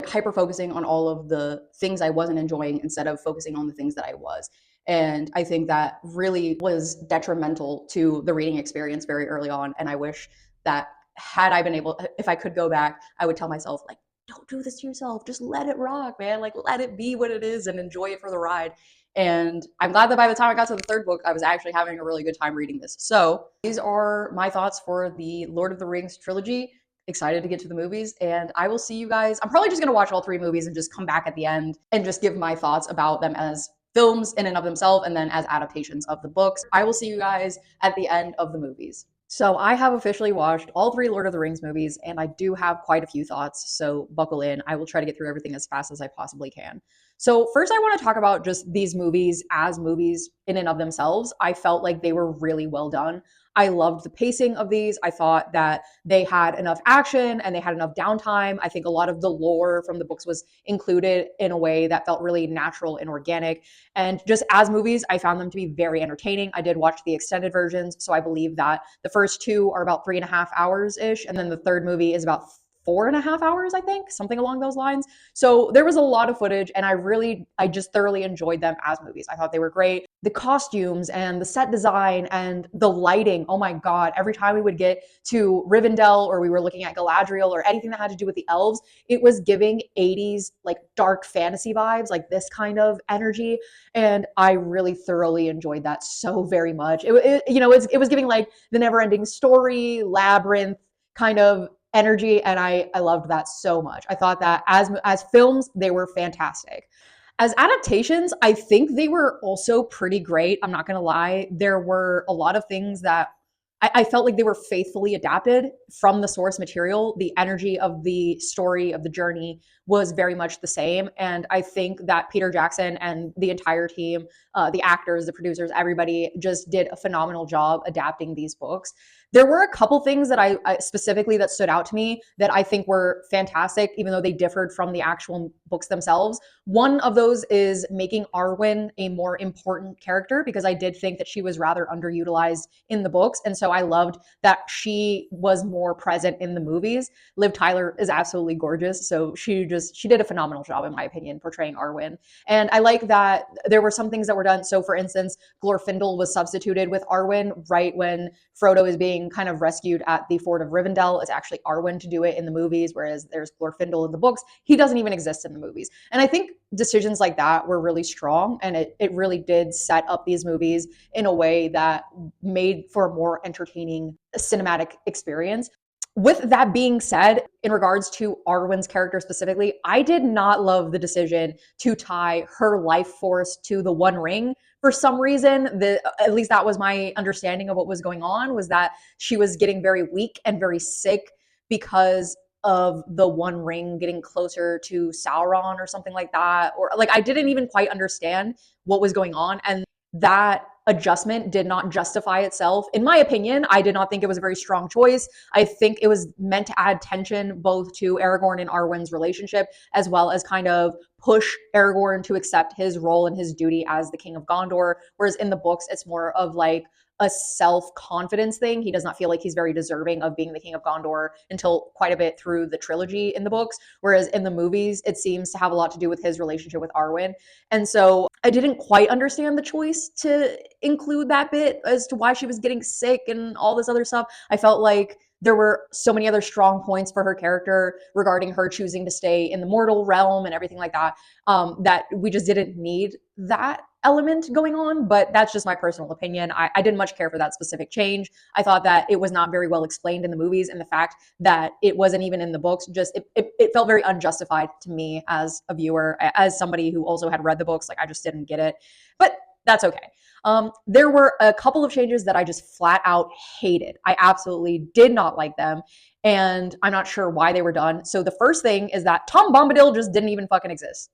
hyper focusing on all of the things I wasn't enjoying instead of focusing on the things that I was. And I think that really was detrimental to the reading experience very early on. And I wish that had I been able, if I could go back, I would tell myself, don't do this to yourself. Just let it rock, man. Let it be what it is and enjoy it for the ride. And I'm glad that by the time I got to the third book, I was actually having a really good time reading this. So these are my thoughts for the Lord of the Rings trilogy. Excited to get to the movies, and I will see you guys. I'm probably just going to watch all three movies and just come back at the end and just give my thoughts about them as films in and of themselves, and then as adaptations of the books. I will see you guys at the end of the movies. So I have officially watched all three Lord of the Rings movies, and I do have quite a few thoughts, so buckle in. I will try to get through everything as fast as I possibly can. So first I want to talk about just these movies as movies in and of themselves. I felt like they were really well done. I loved the pacing of these. I thought that they had enough action and they had enough downtime. I think a lot of the lore from the books was included in a way that felt really natural and organic. And just as movies, I found them to be very entertaining. I did watch the extended versions, so I believe that the first two are about 3.5 hours-ish, and then the third movie is about 4.5 hours, I think, something along those lines. So there was a lot of footage, and I just thoroughly enjoyed them as movies. I thought they were great. The costumes and the set design and the lighting, oh my God, every time we would get to Rivendell or we were looking at Galadriel or anything that had to do with the elves, it was giving 80s dark fantasy vibes, this kind of energy. And I really thoroughly enjoyed that so very much. It was giving the Never-Ending Story, Labyrinth kind of energy, and I loved that so much. I thought that as films, they were fantastic. As adaptations, I think they were also pretty great. I'm not gonna lie. There were a lot of things that I felt like they were faithfully adapted from the source material. The energy of the story, of the journey, was very much the same. And I think that Peter Jackson and the entire team, the actors, the producers, everybody just did a phenomenal job adapting these books. There were a couple things that I specifically that stood out to me that I think were fantastic, even though they differed from the actual books themselves. One of those is making Arwen a more important character, because I did think that she was rather underutilized in the books. And so I loved that she was more present in the movies. Liv Tyler is absolutely gorgeous. So she did a phenomenal job, in my opinion, portraying Arwen. And I like that there were some things that were done. So for instance, Glorfindel was substituted with Arwen right when Frodo is being kind of rescued at the Fort of Rivendell. It's actually Arwen to do it in the movies, whereas there's Glorfindel in the books. He doesn't even exist in the movies. And I think decisions like that were really strong, and it really did set up these movies in a way that made for a more entertaining cinematic experience. With that being said, in regards to Arwen's character specifically, I did not love the decision to tie her life force to the One Ring. For some reason, at least that was my understanding of what was going on, was that she was getting very weak and very sick because of the One Ring getting closer to Sauron or something like that. Or like, I didn't even quite understand what was going on. And that adjustment did not justify itself. In my opinion, I did not think it was a very strong choice. I think it was meant to add tension both to Aragorn and Arwen's relationship, as well as kind of push Aragorn to accept his role and his duty as the King of Gondor. Whereas in the books, it's more of like a self-confidence thing. He does not feel like he's very deserving of being the King of Gondor until quite a bit through the trilogy in the books. Whereas in the movies, it seems to have a lot to do with his relationship with Arwen. And so I didn't quite understand the choice to include that bit as to why she was getting sick and all this other stuff. I felt like there were so many other strong points for her character regarding her choosing to stay in the mortal realm and everything like that, that we just didn't need that element going on. But that's just my personal opinion. I didn't much care for that specific change. I thought that it was not very well explained in the movies, and the fact that it wasn't even in the books, just it felt very unjustified to me as a viewer, as somebody who also had read the books. Like, I just didn't get it, but that's okay. There were a couple of changes that I just flat out hated. I absolutely did not like them, and I'm not sure why they were done. So the first thing is that Tom Bombadil just didn't even fucking exist.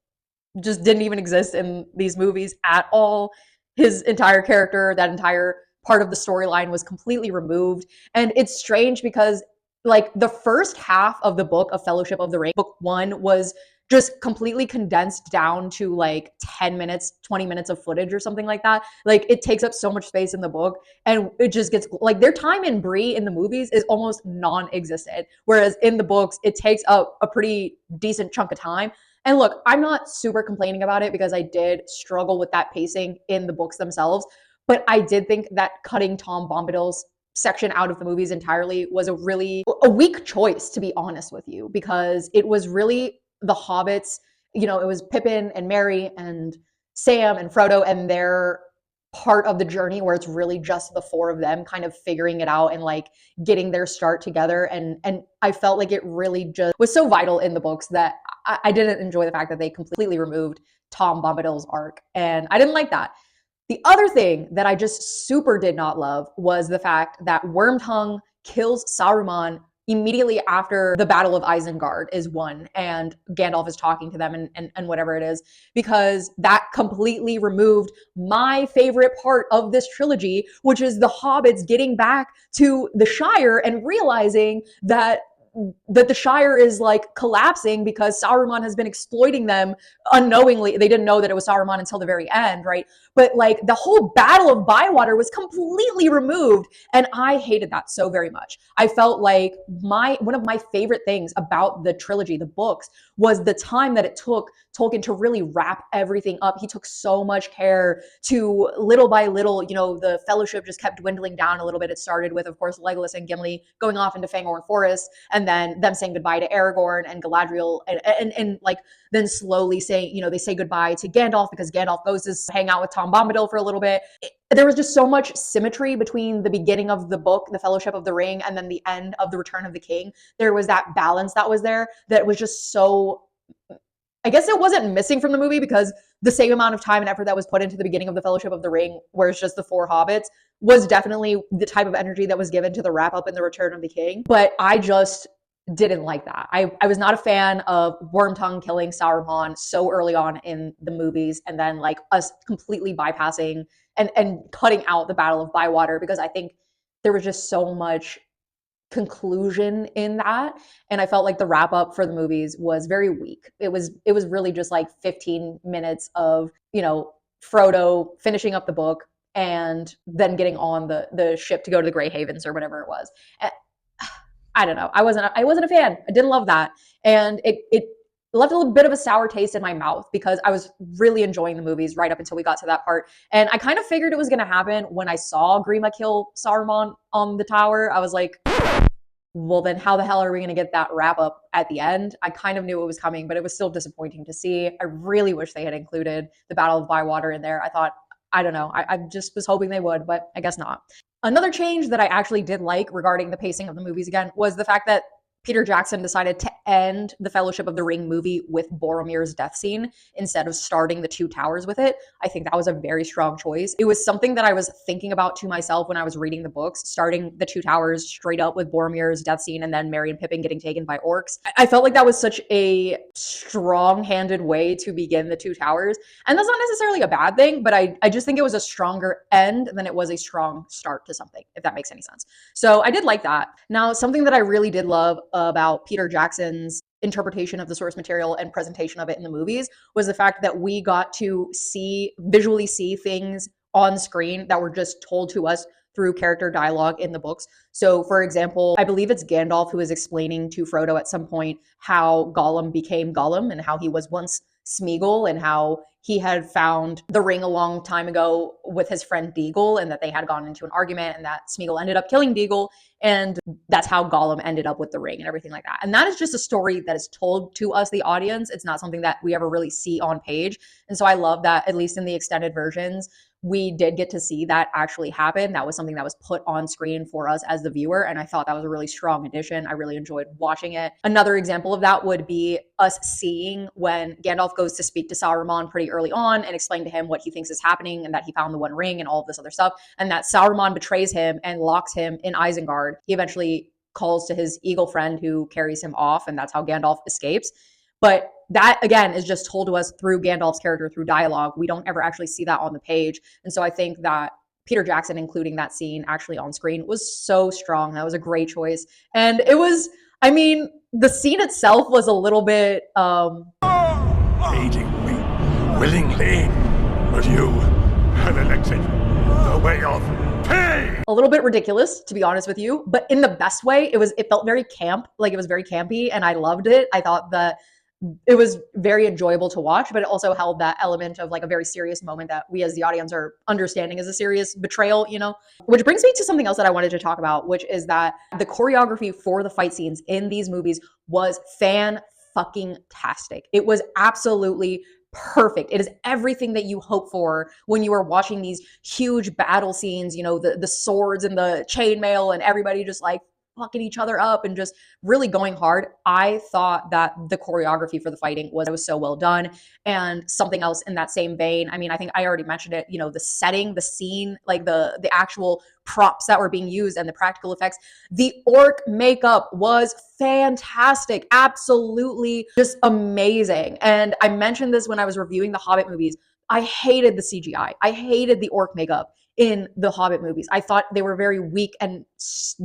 Just didn't even exist in these movies at all. His entire character, that entire part of the storyline was completely removed. And it's strange because like the first half of the book of Fellowship of the Ring, book 1, was just completely condensed down to like 10 minutes, 20 minutes of footage or something like that. Like, it takes up so much space in the book, and it just gets like their time in Bree in the movies is almost non-existent. Whereas in the books, it takes up a pretty decent chunk of time. And look, I'm not super complaining about it because I did struggle with that pacing in the books themselves. But I did think that cutting Tom Bombadil's section out of the movies entirely was a weak choice, to be honest with you, because it was really the hobbits. It was Pippin and Merry and Sam and Frodo and their part of the journey where it's really just the four of them kind of figuring it out and like getting their start together. And I felt like it really just was so vital in the books that I didn't enjoy the fact that they completely removed Tom Bombadil's arc, and I didn't like that. The other thing that I just super did not love was the fact that Wormtongue kills Saruman immediately after the Battle of Isengard is won and Gandalf is talking to them and whatever it is, because that completely removed my favorite part of this trilogy, which is the hobbits getting back to the Shire and realizing that the Shire is like collapsing because Saruman has been exploiting them unknowingly. They didn't know that it was Saruman until the very end, right? But like the whole Battle of Bywater was completely removed, and I hated that so very much. I felt like one of my favorite things about the trilogy, the books, was the time that it took Tolkien to really wrap everything up. He took so much care to, little by little, the Fellowship just kept dwindling down a little bit. It started with, of course, Legolas and Gimli going off into Fangorn Forest, and then them saying goodbye to Aragorn and Galadriel, and like then slowly saying, they say goodbye to Gandalf because Gandalf goes to hang out with Tom Bombadil for a little bit. There was just so much symmetry between the beginning of the book, The Fellowship of the Ring, and then the end of The Return of the King. There was that balance that was there that was just so, I guess it wasn't missing from the movie because the same amount of time and effort that was put into the beginning of The Fellowship of the Ring, where it's just the four hobbits, was definitely the type of energy that was given to the wrap up in The Return of the King. But I just didn't like that. I was not a fan of Wormtongue killing Saruman so early on in the movies, and then like us completely bypassing and cutting out the Battle of Bywater, because I think there was just so much conclusion in that, and I felt like the wrap up for the movies was very weak. It was really just like 15 minutes of Frodo finishing up the book and then getting on the ship to go to the Grey Havens or whatever it was. I don't know. I wasn't a fan. I didn't love that, and it left a little bit of a sour taste in my mouth because I was really enjoying the movies right up until we got to that part, and I kind of figured it was going to happen when I saw Grima kill Saruman on the tower. I was like, well, then how the hell are we going to get that wrap up at the end? I kind of knew it was coming, but it was still disappointing to see. I really wish they had included the Battle of Bywater in there. I thought, I don't know, I just was hoping they would, but I guess not. Another change that I actually did like regarding the pacing of the movies again was the fact that Peter Jackson decided to end the Fellowship of the Ring movie with Boromir's death scene instead of starting the Two Towers with it. I think that was a very strong choice. It was something that I was thinking about to myself when I was reading the books, starting the Two Towers straight up with Boromir's death scene and then Merry and Pippin getting taken by orcs. I felt like that was such a strong-handed way to begin the Two Towers. And that's not necessarily a bad thing, but I just think it was a stronger end than it was a strong start to something, if that makes any sense. So I did like that. Now, something that I really did love about Peter Jackson's interpretation of the source material and presentation of it in the movies was the fact that we got to visually see things on screen that were just told to us through character dialogue in the books. So, for example, I believe it's Gandalf who is explaining to Frodo at some point how Gollum became Gollum and how he was once Smeagol and how he had found the ring a long time ago with his friend Deagle and that they had gone into an argument and that Smeagol ended up killing Deagle and that's how Gollum ended up with the ring and everything like that. And that is just a story that is told to us, the audience. It's not something that we ever really see on page. And so I love that, at least in the extended versions, we did get to see that actually happen. That was something that was put on screen for us as the viewer. And I thought that was a really strong addition. I really enjoyed watching it. Another example of that would be us seeing when Gandalf goes to speak to Sauron pretty early on and explain to him what he thinks is happening and that he found the One Ring and all of this other stuff. And that Sauron betrays him and locks him in Isengard. He eventually calls to his eagle friend who carries him off. And that's how Gandalf escapes. But that, again, is just told to us through Gandalf's character, through dialogue. We don't ever actually see that on the page. And so I think that Peter Jackson including that scene actually on screen was so strong. That was a great choice. And it was, I mean, the scene itself was a little bit aiding me willingly, but you have elected the way of pain. a little bit ridiculous, to be honest with you, but in the best way. It felt very camp, like it was very campy, and I loved it. I thought that it was very enjoyable to watch, but it also held that element of like a very serious moment that we as the audience are understanding as a serious betrayal, you know? Which brings me to something else that I wanted to talk about, which is that the choreography for the fight scenes in these movies was fan-fucking-tastic. It was absolutely perfect. It is everything that you hope for when you are watching these huge battle scenes, you know, the swords and the chainmail and everybody just like fucking each other up and just really going hard. I thought that the choreography for the fighting was so well done. And something else in that same vein, I mean, I think I already mentioned it, you know, the setting, the scene, like the actual props that were being used and the practical effects. The orc makeup was fantastic. Absolutely just amazing. And I mentioned this when I was reviewing the Hobbit movies. I hated the CGI. I hated the orc makeup in the Hobbit movies. I thought they were very weak and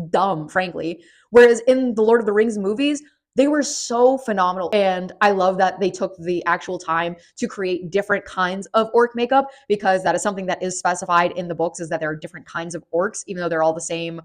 dumb, frankly. Whereas in the Lord of the Rings movies, they were so phenomenal. And I love that they took the actual time to create different kinds of orc makeup, because that is something that is specified in the books, is that there are different kinds of orcs, even though they're all the same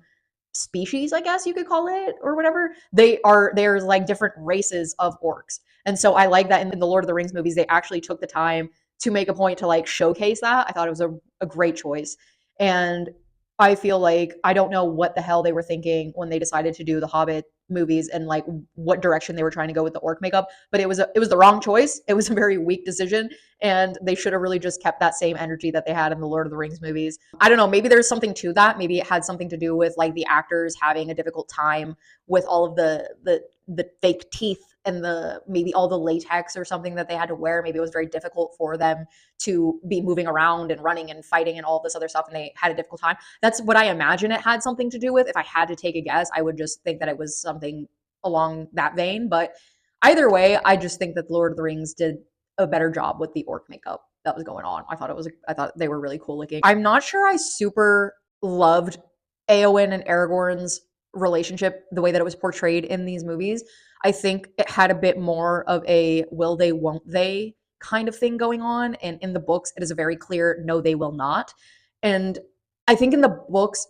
species, I guess you could call it, or whatever. There's like different races of orcs. And so I like that in the Lord of the Rings movies, they actually took the time to make a point to like showcase that. I thought it was a great choice. And I feel like I don't know what the hell they were thinking when they decided to do the Hobbit movies and like what direction they were trying to go with the orc makeup, but it was the wrong choice. It was a very weak decision, and they should have really just kept that same energy that they had in the Lord of the Rings movies. I don't know, maybe there's something to that. Maybe it had something to do with like the actors having a difficult time with all of the fake teeth and maybe all the latex or something that they had to wear. Maybe it was very difficult for them to be moving around and running and fighting and all this other stuff, and they had a difficult time. That's what I imagine it had something to do with. If I had to take a guess, I would just think that it was something along that vein. But either way, I just think that the Lord of the Rings did a better job with the orc makeup that was going on. I thought they were really cool looking. I'm not sure I super loved Eowyn and Aragorn's relationship the way that it was portrayed in these movies. I think it had a bit more of a will they, won't they kind of thing going on. And in the books, it is a very clear no, they will not. And I think in the books,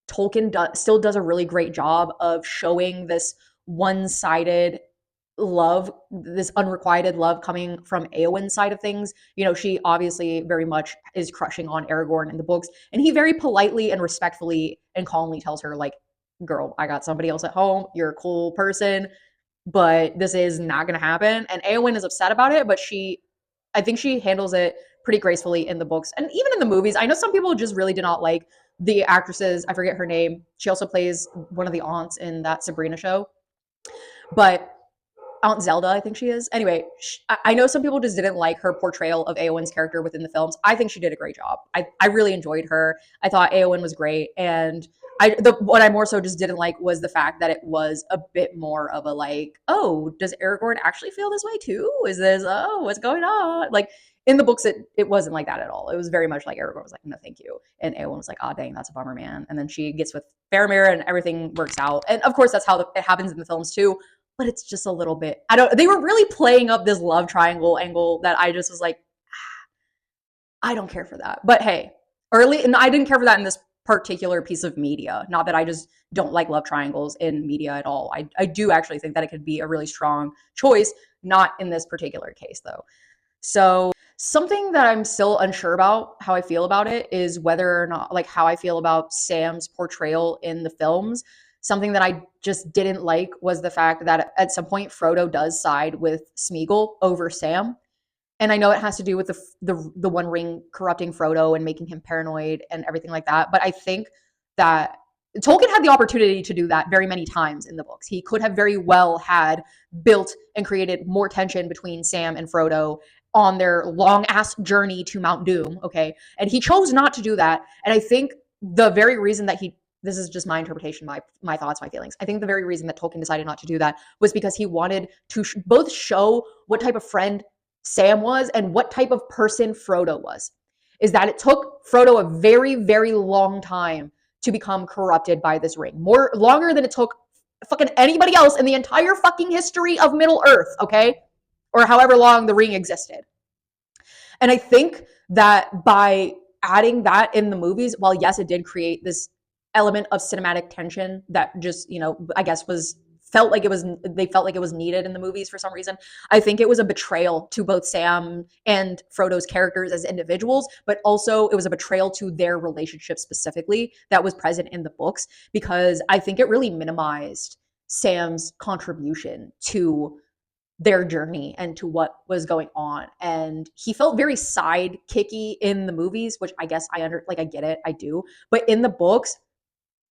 Tolkien still does a really great job of showing this one-sided love, this unrequited love coming from Eowyn's side of things. You know, she obviously very much is crushing on Aragorn in the books, and he very politely and respectfully and calmly tells her, like, girl, I got somebody else at home. You're a cool person, but this is not going to happen. And Eowyn is upset about it, but I think she handles it pretty gracefully in the books and even in the movies. I know some people just really did not like the actresses. I forget her name. She also plays one of the aunts in that Sabrina show, but Aunt Zelda, I think she is. Anyway, I know some people just didn't like her portrayal of Eowyn's character within the films. I think she did a great job. I really enjoyed her. I thought Eowyn was great. And what I more so just didn't like was the fact that it was a bit more of a like, oh, does Aragorn actually feel this way too? Is this, oh, what's going on? Like in the books, it wasn't like that at all. It was very much like Aragorn was like, no, thank you. And Eowyn was like, oh, dang, that's a bummer, man. And then she gets with Faramir and everything works out. And of course, that's how it happens in the films too, but it's just a little bit, they were really playing up this love triangle angle that I just was like, I don't care for that. But hey, and I didn't care for that in this particular piece of media. Not that I just don't like love triangles in media at all. I do actually think that it could be a really strong choice, not in this particular case though. So something that I'm still unsure about how I feel about it is whether or not, like, how I feel about Sam's portrayal in the films. Something that I just didn't like was the fact that at some point Frodo does side with Smeagol over Sam. And I know it has to do with the One Ring corrupting Frodo and making him paranoid and everything like that. But I think that Tolkien had the opportunity to do that very many times in the books. He could have very well had built and created more tension between Sam and Frodo on their long ass journey to Mount Doom. Okay. And he chose not to do that. And I think the very reason that this is just my interpretation, my thoughts, my feelings. I think the very reason that Tolkien decided not to do that was because he wanted to both show what type of friend Sam was and what type of person Frodo was. Is that it took Frodo a very, very long time to become corrupted by this ring. Longer than it took fucking anybody else in the entire fucking history of Middle Earth, okay? Or however long the ring existed. And I think that by adding that in the movies, while yes, it did create this element of cinematic tension that just, I guess they felt like it was needed in the movies for some reason. I think it was a betrayal to both Sam and Frodo's characters as individuals, but also it was a betrayal to their relationship specifically that was present in the books, because I think it really minimized Sam's contribution to their journey and to what was going on. And he felt very sidekicky in the movies, which I guess I get it, I do. But in the books,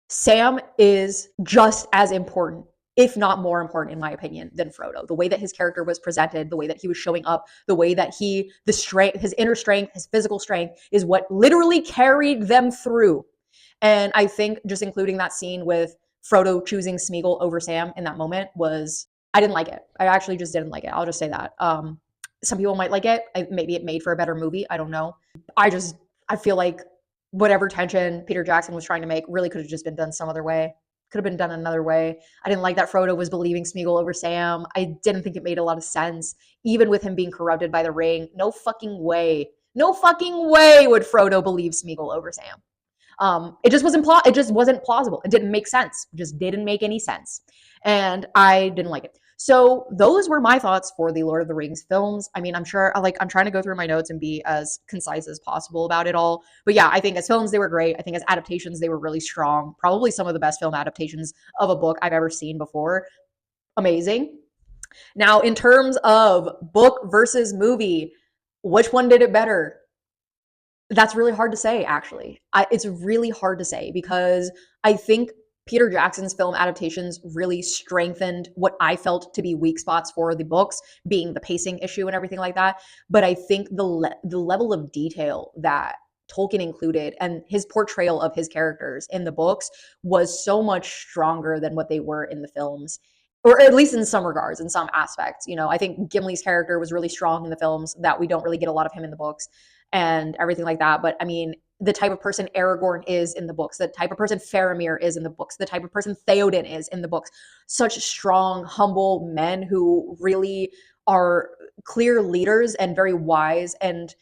Sam is just as important, if not more important, in my opinion, than Frodo. The way that his character was presented, the way that he was showing up, the way that his inner strength, his physical strength is what literally carried them through. And I think just including that scene with Frodo choosing Smeagol over Sam in that moment I didn't like it. I actually just didn't like it. I'll just say that. Some people might like it. Maybe it made for a better movie. I don't know. I feel like whatever tension Peter Jackson was trying to make really could have just been done some other way. Could have been done another way. I didn't like that Frodo was believing Smeagol over Sam. I didn't think it made a lot of sense, even with him being corrupted by the ring. No fucking way would Frodo believe Smeagol over Sam. It just wasn't plausible. It didn't make sense. It just didn't make any sense. And I didn't like it. So those were my thoughts for the Lord of the Rings films. I mean, I'm trying to go through my notes and be as concise as possible about it all. But yeah, I think as films, they were great. I think as adaptations, they were really strong. Probably some of the best film adaptations of a book I've ever seen before. Amazing. Now, in terms of book versus movie, which one did it better? That's really hard to say, actually. It's really hard to say because I think Peter Jackson's film adaptations really strengthened what I felt to be weak spots for the books, being the pacing issue and everything like that. But I think the level of detail that Tolkien included and his portrayal of his characters in the books was so much stronger than what they were in the films, or at least in some regards, in some aspects. I think Gimli's character was really strong in the films, that we don't really get a lot of him in the books and everything like that. But I mean, the type of person Aragorn is in the books, the type of person Faramir is in the books, the type of person Theoden is in the books, such strong, humble men who really are clear leaders and very wise. And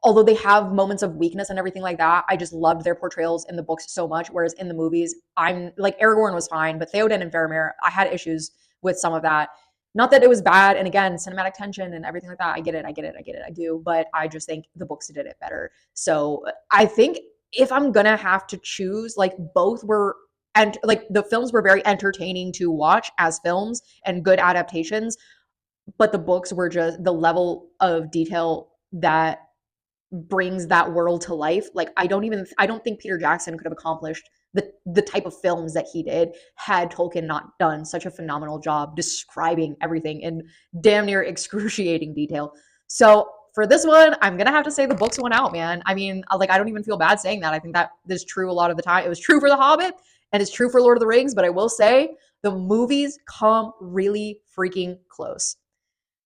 although they have moments of weakness and everything like that, I just loved their portrayals in the books so much. Whereas in the movies, I'm like, Aragorn was fine, but Theoden and Faramir, I had issues with some of that. Not that it was bad. And again, cinematic tension and everything like that. I get it. I do. But I just think the books did it better. So I think if I'm going to have to choose, like, both were and like the films were very entertaining to watch as films and good adaptations, but the books were just the level of detail that brings that world to life. Like I don't think Peter Jackson could have accomplished the type of films that he did had Tolkien not done such a phenomenal job describing everything in damn near excruciating detail. So for this one, I'm gonna have to say the books went out, man. I mean, like I don't even feel bad saying that. I think that is true a lot of the time. It was true for The Hobbit and it's true for Lord of the Rings, but I will say the movies come really freaking close.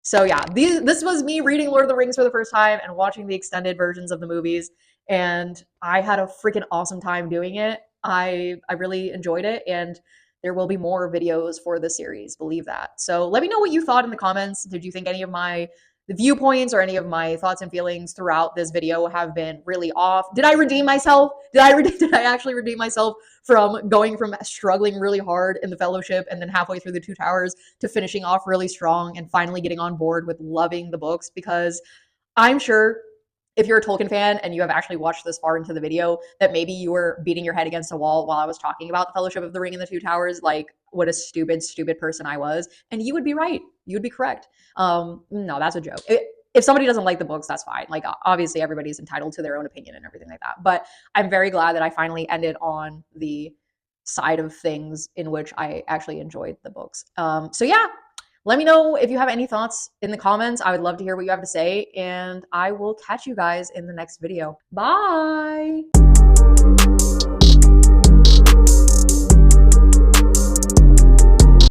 So yeah, this was me reading Lord of the Rings for the first time and watching the extended versions of the movies, and I had a freaking awesome time doing it. I really enjoyed it, and there will be more videos for the series, believe that. So let me know what you thought in the comments. Did you think any of my the viewpoints or any of my thoughts and feelings throughout this video have been really off? Did I redeem myself? Did I actually redeem myself from going from struggling really hard in the Fellowship and then halfway through the Two Towers to finishing off really strong and finally getting on board with loving the books? Because I'm sure if you're a Tolkien fan and you have actually watched this far into the video, that maybe you were beating your head against a wall while I was talking about the Fellowship of the Ring and the Two Towers, like what a stupid, stupid person I was. And you would be right. You would be correct. No, that's a joke. If somebody doesn't like the books, that's fine. Like obviously everybody's entitled to their own opinion and everything like that. But I'm very glad that I finally ended on the side of things in which I actually enjoyed the books. So yeah, let me know if you have any thoughts in the comments. I would love to hear what you have to say, and I will catch you guys in the next video. Bye!